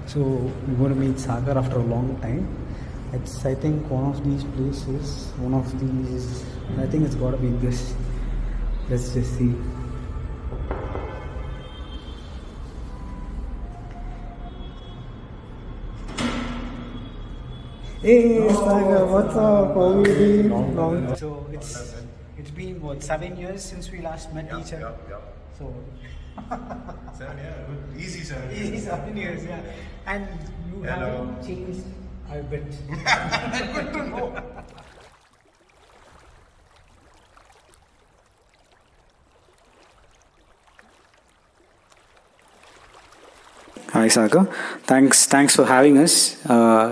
So we're going to meet Sagar after a long time. It's, I think, one of these places, I think it's got to be this. Let's just see. Hey Sagar, what's up? How are you doing? So it's been what, 7 years since we last met each other? So 7 years, easy 7 years. Easy 7 years, yeah. And you haven't changed, I bet. Good to know. Hi Sagar, thanks for having us.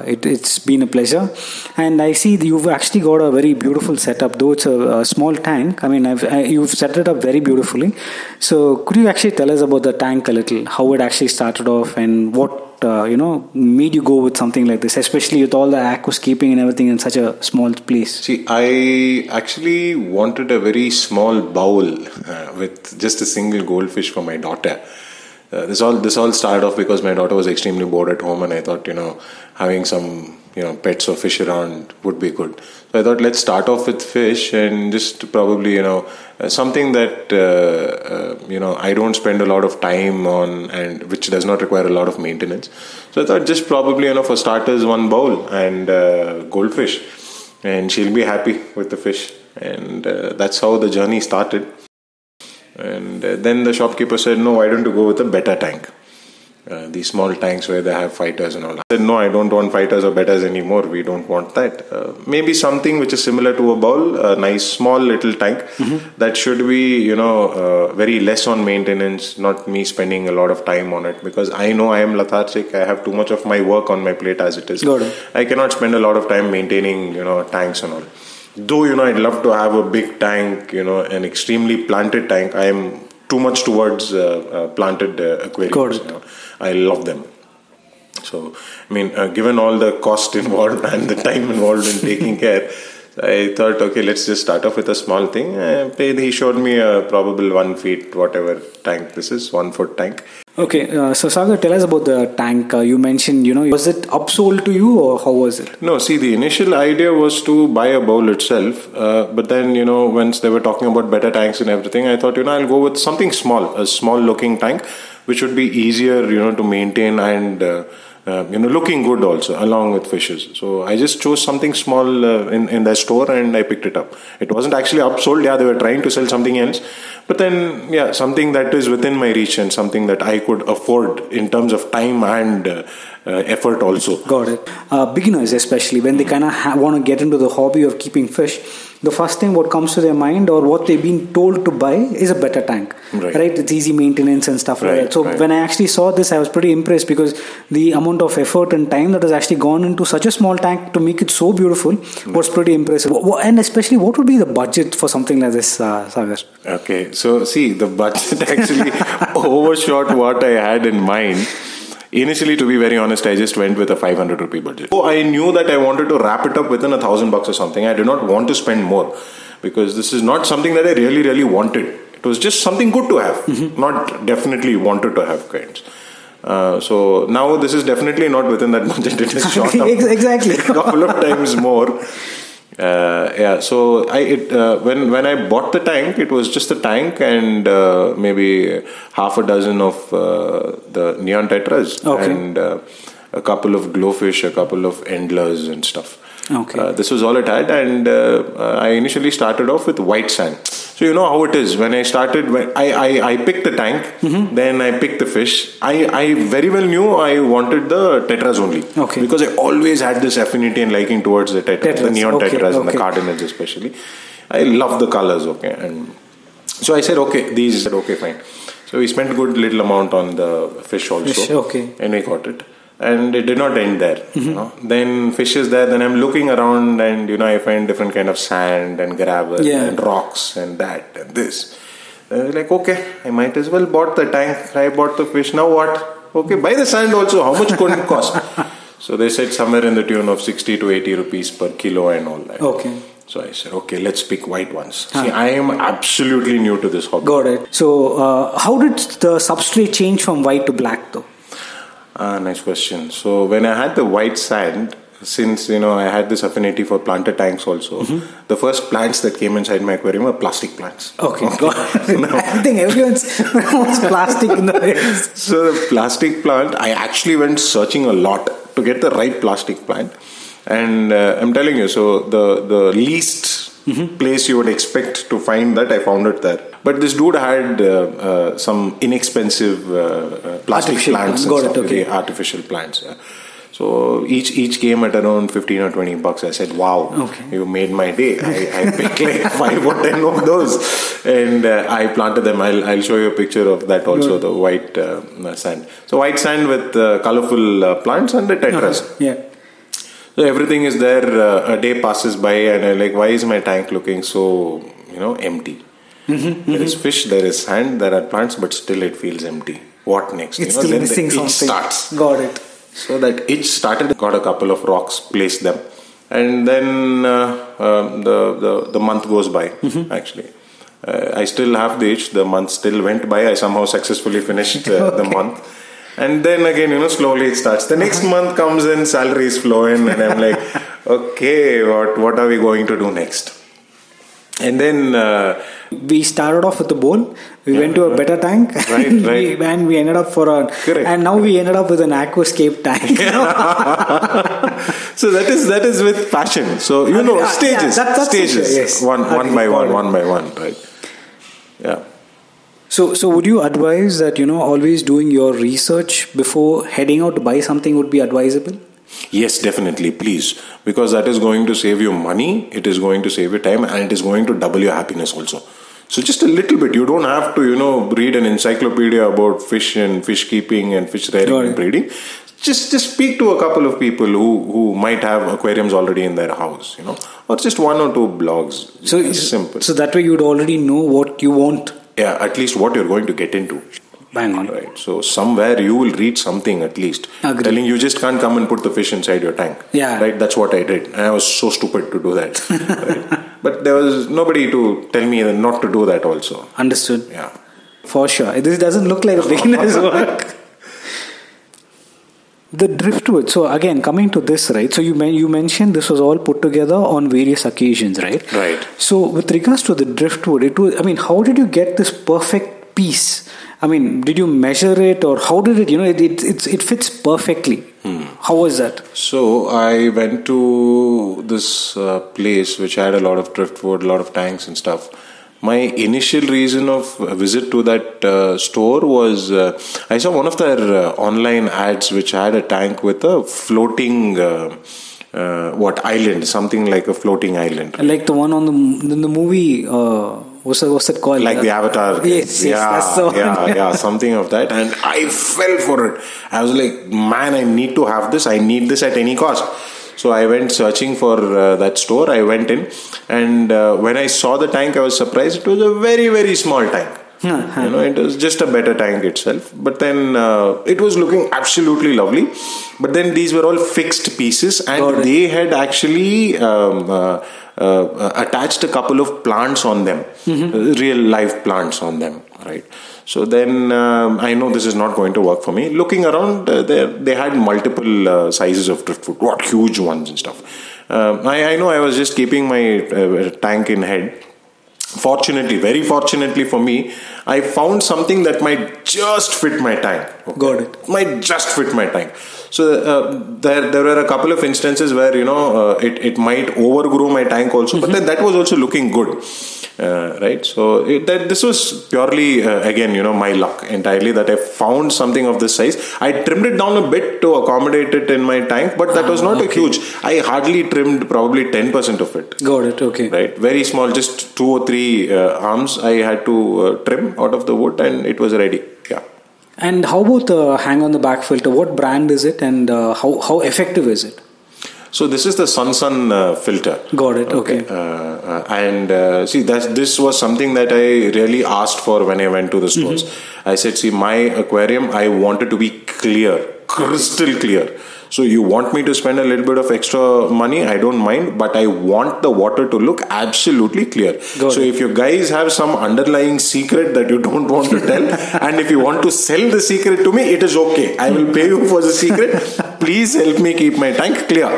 It's been a pleasure, and I see that you've actually got a very beautiful setup. Though it's a small tank, I mean, you've set it up very beautifully. So could you actually tell us about the tank a little? How it actually started off, and what made you go with something like this, especially with all the aquascaping and everything in such a small place? See, I actually wanted a very small bowl with just a single goldfish for my daughter. This all started off because my daughter was extremely bored at home, and I thought, having some, pets or fish around would be good. So I thought, let's start off with fish and just probably, something that, I don't spend a lot of time on and which does not require a lot of maintenance. So I thought just probably, for starters, one bowl and goldfish, and she'll be happy with the fish. And that's how the journey started. And then the shopkeeper said, no, why don't you go with a Betta Tank? These small tanks where they have fighters and all. I said, no, I don't want fighters or bettas anymore. We don't want that. Maybe something which is similar to a bowl, a nice small little tank that should be, very less on maintenance, not me spending a lot of time on it, because I know I am lethargic. I have too much of my work on my plate as it is. Got it. I cannot spend a lot of time maintaining, tanks and all. Though, I'd love to have a big tank, an extremely planted tank. I am too much towards planted aquariums. I love them. So, I mean, given all the cost involved and the time involved in taking care, I thought, okay, let's just start off with a small thing. He showed me a probable 1 feet, whatever tank this is, 1 foot tank. Okay, so Sagar, tell us about the tank. You mentioned, was it upsold to you or how was it? No, see, the initial idea was to buy a bowl itself. But then, once they were talking about Betta tanks and everything, I thought, I'll go with something small, a small looking tank, which would be easier, to maintain and, looking good also, along with fishes. So I just chose something small in their store and I picked it up. It wasn't actually upsold. Yeah, they were trying to sell something else. But then, yeah, something that is within my reach and something that I could afford in terms of time and effort also. Got it. Beginners especially, when they kind of want to get into the hobby of keeping fish, the first thing what comes to their mind or what they've been told to buy is a Betta tank. Right? It's easy maintenance and stuff like that. So when I actually saw this, I was pretty impressed because the amount of effort and time that has actually gone into such a small tank to make it so beautiful was pretty impressive. And especially, what would be the budget for something like this, Sagar? Okay, so see, the budget actually overshot what I had in mind. Initially, to be very honest, I just went with a 500 rupee budget. So I knew that I wanted to wrap it up within $1,000 or something. I did not want to spend more because this is not something that I really wanted. It was just something good to have, not definitely wanted to have kinds. So now this is definitely not within that budget. It is short up exactly a couple of times more. So when I bought the tank, it was just a tank and maybe half a dozen of the neon tetras and a couple of glowfish, a couple of endlers and stuff. Okay. This was all it had, and I initially started off with white sand. So you know how it is. When I started, I picked the tank, then I picked the fish. I very well knew I wanted the tetras only. Okay. Because I always had this affinity and liking towards the tetras. The neon tetras and the cardinals especially. I love the colors, and so I said, okay, fine. So we spent a good little amount on the fish also. And I got it. And it did not end there. Then fish is there. Then I'm looking around, and I find different kind of sand and gravel and rocks and that and this. I was like, okay, I might as well bought the tank. I bought the fish. Now what? Okay, buy the sand also. How much could it cost? So they said somewhere in the tune of 60 to 80 rupees per kilo and all that. Okay. So I said, okay, let's pick white ones. See, I am absolutely new to this hobby. Got it. So how did the substrate change from white to black though? Nice question. So when I had the white sand, since I had this affinity for planter tanks also, the first plants that came inside my aquarium were plastic plants. Okay. I think everyone's plastic in the face. So the plastic plant, I actually went searching a lot to get the right plastic plant. And I'm telling you, so the least place you would expect to find that, I found it there. But this dude had some inexpensive plastic plants and stuff, artificial plants. Yeah. So each came at around 15 or 20 bucks. I said, wow, you made my day. I picked like 5 or 10 of those and I planted them. I'll show you a picture of that also, the white sand. So white sand with colorful plants and the tetras. Yeah. So everything is there. A day passes by and I'm like, why is my tank looking so, empty? There is fish, there is sand, there are plants, but still it feels empty. What next? It's still missing something. Starts. Got it. So that itch started, got a couple of rocks, placed them. And then the month goes by, actually. I still have the itch. The month still went by. I somehow successfully finished the month. And then again, slowly it starts. The next month comes in, salary is flowing, and I'm like, okay, what are we going to do next? And then we started off with the bowl. We went to a Betta Tank, and we ended up and now we ended up with an aquascape tank. So that is with passion. So stages, stages, yes. one by one, right? Yeah. So would you advise that always doing your research before heading out to buy something would be advisable? Yes, definitely, please, because that is going to save you money, it is going to save you time, and it is going to double your happiness also. So just a little bit. You don't have to read an encyclopedia about fish and fish keeping and fish rearing and breeding. Just speak to a couple of people who might have aquariums already in their house, or just 1 or 2 blogs. So it's simple. So that way you'd already know what you want. Yeah, at least what you're going to get into. Bang on. Right. So somewhere you will read something at least. Agreed. Telling you just can't come and put the fish inside your tank. Yeah. Right. That's what I did. And I was so stupid to do that. Right? But there was nobody to tell me not to do that also. Understood. Yeah. For sure. This doesn't look like a beginner's work. The driftwood. So again, coming to this, right? So you mentioned this was all put together on various occasions, right? Right. So with regards to the driftwood, how did you get this perfect piece? Did you measure it, or how did it? It fits perfectly. How was that? So I went to this place which had a lot of driftwood, a lot of tanks and stuff. My initial reason of visit to that store was I saw one of their online ads which had a tank with a floating island, something like a floating island. Like the one in the movie. What's it called? Like the Avatar. Yes, that's the one. Yeah, something of that. And I fell for it. I was like, man, I need to have this. I need this at any cost. So I went searching for that store. I went in, and when I saw the tank, I was surprised. It was a very, very small tank. It was just a Betta tank itself. But then it was looking absolutely lovely. But then these were all fixed pieces, and they had actually attached a couple of plants on them, real live plants on them, right? So then I know this is not going to work for me. Looking around, they had multiple sizes of driftwood, what huge ones and stuff. I know I was just keeping my tank in head. Fortunately, very fortunately for me, I found something that might just fit my tank. Okay. Got it. Might just fit my tank. So there were a couple of instances where it might overgrow my tank also, but then that was also looking good, right? So this was purely again my luck entirely that I found something of this size. I trimmed it down a bit to accommodate it in my tank, but that was not a huge. I hardly trimmed probably 10% of it. Got it. Okay. Right, very small, just 2 or 3 arms I had to trim out of the wood, and it was ready. Yeah. And how about the hang on the back filter? What brand is it, and how effective is it? So this is the Sun filter. Got it. Okay. And see, this was something that I really asked for when I went to the stores. I said, see, my aquarium, I want it to be clear, crystal clear. So you want me to spend a little bit of extra money, I don't mind, but I want the water to look absolutely clear. So if you guys have some underlying secret that you don't want to tell, and if you want to sell the secret to me, it is okay. I will pay you for the secret. Please help me keep my tank clear.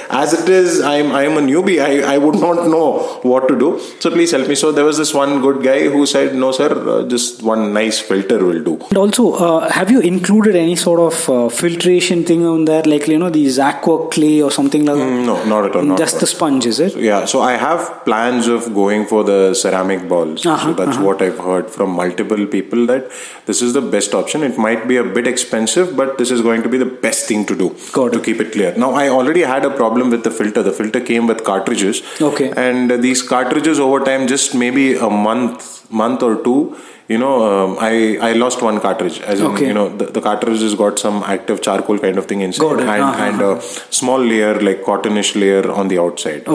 As it is, I am a newbie. I would not know what to do. So please help me. So there was this one good guy who said, no sir, just one nice filter will do. And also, have you included any sort of filtration thing on there? Like, these Aqua Clay or something like that? No, not at all. Just the sponge, is it? So I have plans of going for the ceramic balls. So that's what I've heard from multiple people, that this is the best option. It might be a bit expensive, but this is going to be the best thing to do to keep it clear. Now, I already had a problem with the filter. The filter came with cartridges. And these cartridges over time, just maybe a month or two, I lost one cartridge. As in, the cartridge has got some active charcoal kind of thing inside, and a small layer, like cottonish layer on the outside.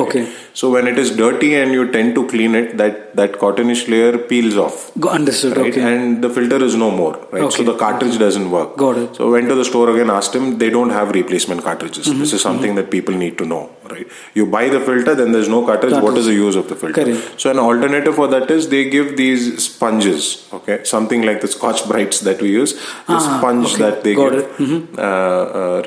So when it is dirty and you tend to clean it, that cottonish layer peels off. Understood. Right? And the filter is no more. Right? So the cartridge doesn't work. So went to the store again, asked him. They don't have replacement cartridges. This is something that people need to know. Right? You buy the filter, then there's no cartridge. What is the use of the filter? So an alternative for that is they give these sponges. Something like the Scotch Brights that we use. The sponge that they give.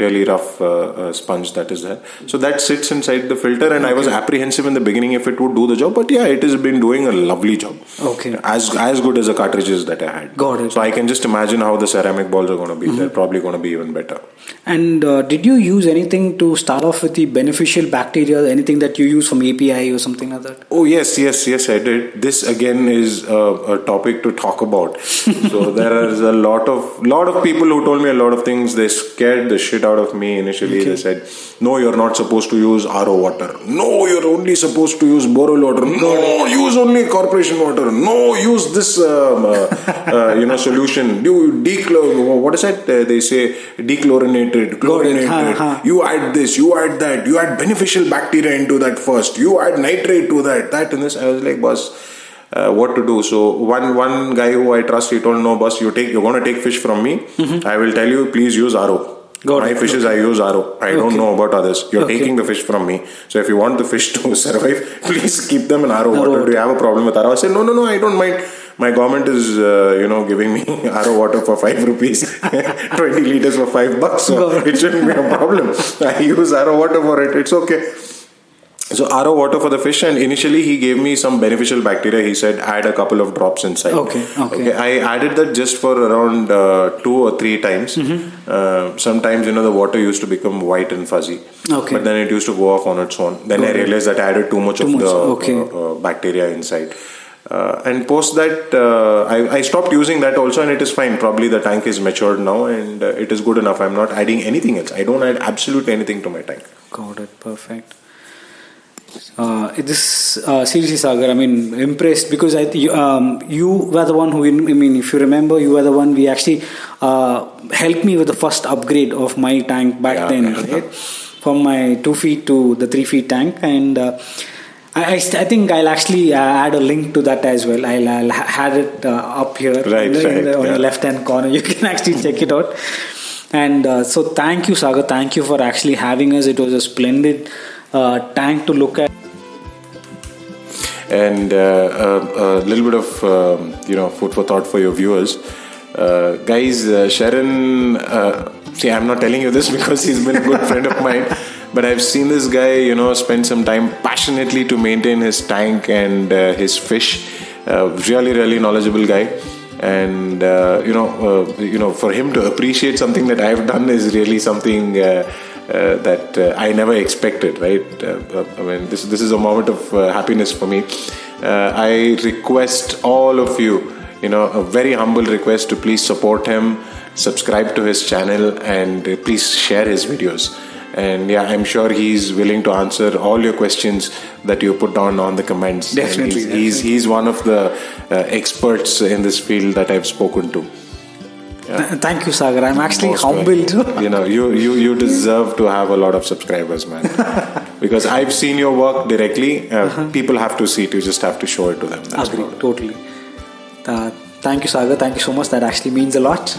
Really rough sponge that is there. So that sits inside the filter, and I was apprehensive in the beginning if it would do the job, but yeah, it has been doing a lovely job. As good as the cartridges that I had. So I can just imagine how the ceramic balls are going to be. They're probably going to be even better. And did you use anything to start off with the beneficial bacteria? Anything that you use from API or something like that? Oh yes, I did. This again is a topic to talk about. So there is a lot of people who told me a lot of things. They scared the shit out of me initially. They said, no, you're not supposed to use RO water. No, you're only supposed to use borehole water. No, use only corporation water. No, use this solution. What is that? They say dechlorinated, chlorinated. You add this, you add that, you add beneficial bacteria into that first. You add nitrate to that and this. I was like, boss, what to do? So one guy who I trust, he told, no boss, you're going to take fish from me. I will tell you, please use RO. My fishes, I use RO. I don't know about others. You're taking the fish from me. So if you want the fish to survive, please keep them in RO water. Do you have a problem with RO? I said, no, I don't mind. My government is, giving me RO water for 5 rupees, 20 liters for $5. So it shouldn't be a problem. I use RO water for it. It's okay. So RO water for the fish, and initially he gave me some beneficial bacteria. He said add a couple of drops inside. I added that just for around 2 or 3 times. Sometimes the water used to become white and fuzzy, but then it used to go off on its own. Then I realized that I added too much of the bacteria inside. And post that, I stopped using that also, and it is fine. Probably the tank is matured now, and it is good enough. I'm not adding anything else. I don't add absolutely anything to my tank. Got it. Perfect. Seriously, Sagar, impressed, because you were the one who, if you remember, you were the one we actually helped me with the first upgrade of my tank back then, right? From my 2 feet to the 3 feet tank, and I think I'll actually add a link to that as well. I'll have it up here on the left hand corner. You can actually check it out. And so thank you, Sagar. Thank you for actually having us. It was a splendid tank to look at. And a little bit of food for thought for your viewers, guys. Sharon, I'm not telling you this because he's been a good friend of mine, but I've seen this guy spend some time passionately to maintain his tank and his fish. Really knowledgeable guy. And for him to appreciate something that I've done is really something that I never expected, right? This is a moment of happiness for me. I request all of you, a very humble request to please support him, subscribe to his channel, and please share his videos. And I'm sure he's willing to answer all your questions that you put down on the comments. Definitely. He's one of the experts in this field that I've spoken to. Thank you, Sagar. I'm actually humbled. You deserve to have a lot of subscribers, man. Because I've seen your work directly. People have to see it. You just have to show it to them. Agree. Totally. Thank you, Sagar. Thank you so much. That actually means a lot.